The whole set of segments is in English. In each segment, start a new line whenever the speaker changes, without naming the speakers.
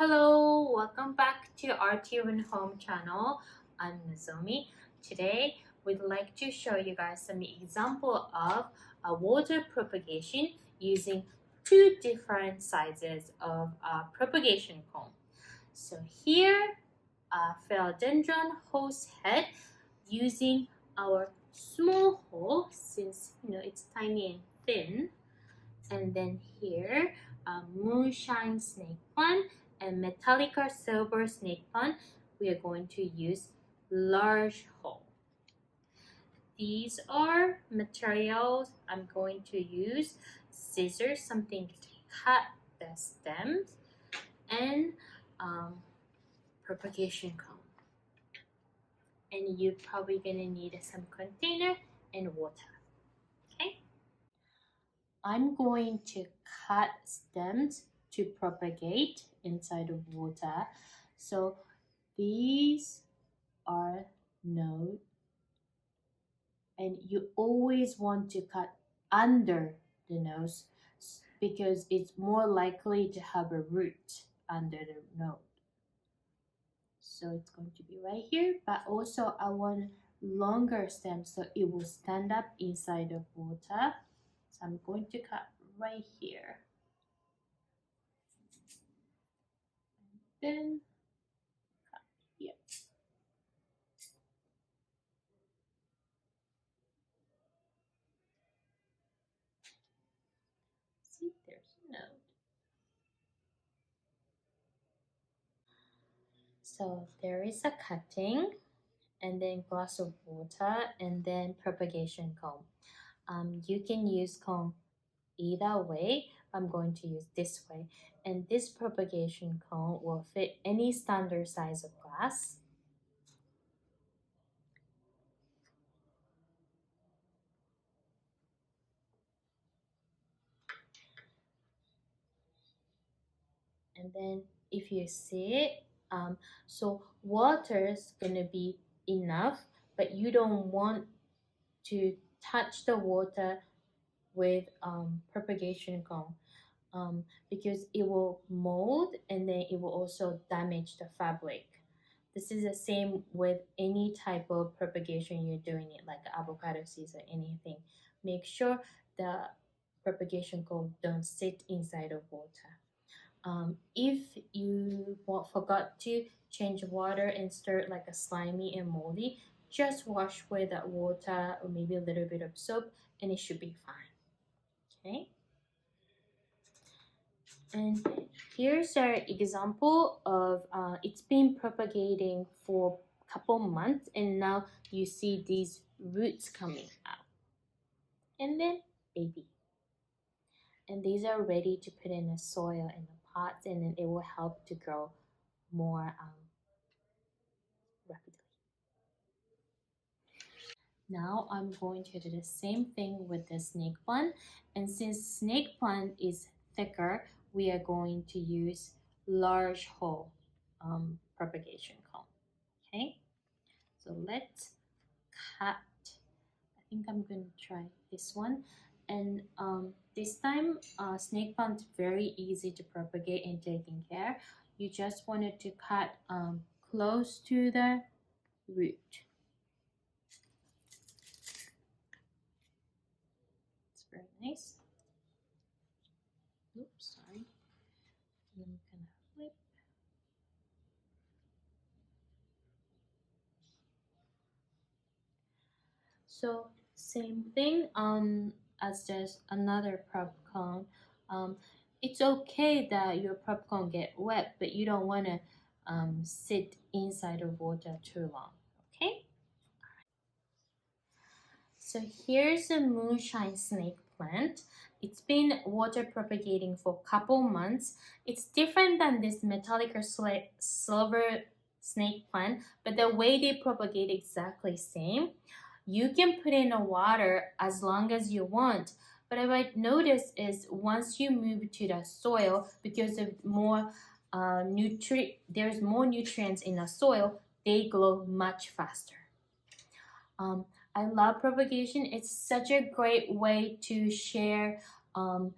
Hello, welcome back to RT1home channel. I'm Nozomi. Today, we'd like to show you guys some example of a water propagation using two different sizes of a propagation cone. So here, a Philodendron Horsehead using our small hole since it's tiny and thin, and then here moonshine snake plant and Metallica silver snake plant, we are going to use large hole. These are materials I'm going to use: scissors, something to cut the stems, and propagation cone. And you're probably gonna need some container and water. Okay, I'm going to cut stems to propagate inside of water. So these are nodes, and you always want to cut under the nose because it's more likely to have a root under the node. So it's going to be right here, but also I want longer stems so it will stand up inside of water. So I'm going to cut right here. Then cut here. See, there's a node. So there is a cutting, and then glass of water, and then propagation cone. You can use cone either way. I'm going to use this way, and this propagation cone will fit any standard size of glass. And then if you see it, so water is gonna be enough, but you don't want to touch the water with propagation cone because it will mold, and then it will also damage the fabric. This is the same with any type of propagation you're doing it, like avocado seeds or anything. Make sure the propagation cone don't sit inside of water. If you forgot to change water and stir it like a slimy and moldy, just wash with that water or maybe a little bit of soap, and it should be fine. Okay. And here's our example of it's been propagating for a couple months, and now you see these roots coming out. And then baby. And these are ready to put in the soil in the pots, and then it will help to grow more rapidly. Now I'm going to do the same thing with the snake plant, and since snake plant is thicker, we are going to use large hole propagation cone. Okay, so let's cut. I think I'm going to try this one, and this time snake plant is very easy to propagate and taking care. You just wanted to cut close to the root. It's very nice. Oops, sorry. And I'm gonna flip. So same thing as just another prop cone. It's okay that your prop cone get wet, but you don't want to sit inside of water too long. Okay. So here's a moonshine snake plant. It's been water propagating for a couple months. It's different than this Metallica silver snake plant, but the way they propagate exactly same. You can put in a water as long as you want, but what I notice is once you move to the soil, because of more there's more nutrients in the soil, they grow much faster. I love propagation. It's such a great way to share the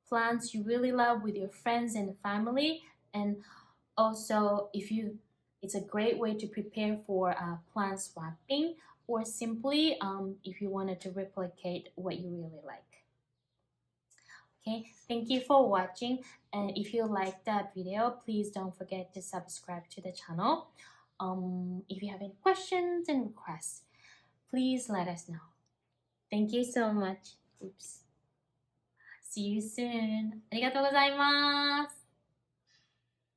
plants you really love with your friends and family. And also, it's a great way to prepare for plant swapping, or simply if you wanted to replicate what you really like. Okay, thank you for watching, and if you liked that video, please don't forget to subscribe to the channel. If you have any questions and requests, please let us know. Thank you so much. Oops. See you soon. ありがとうございます。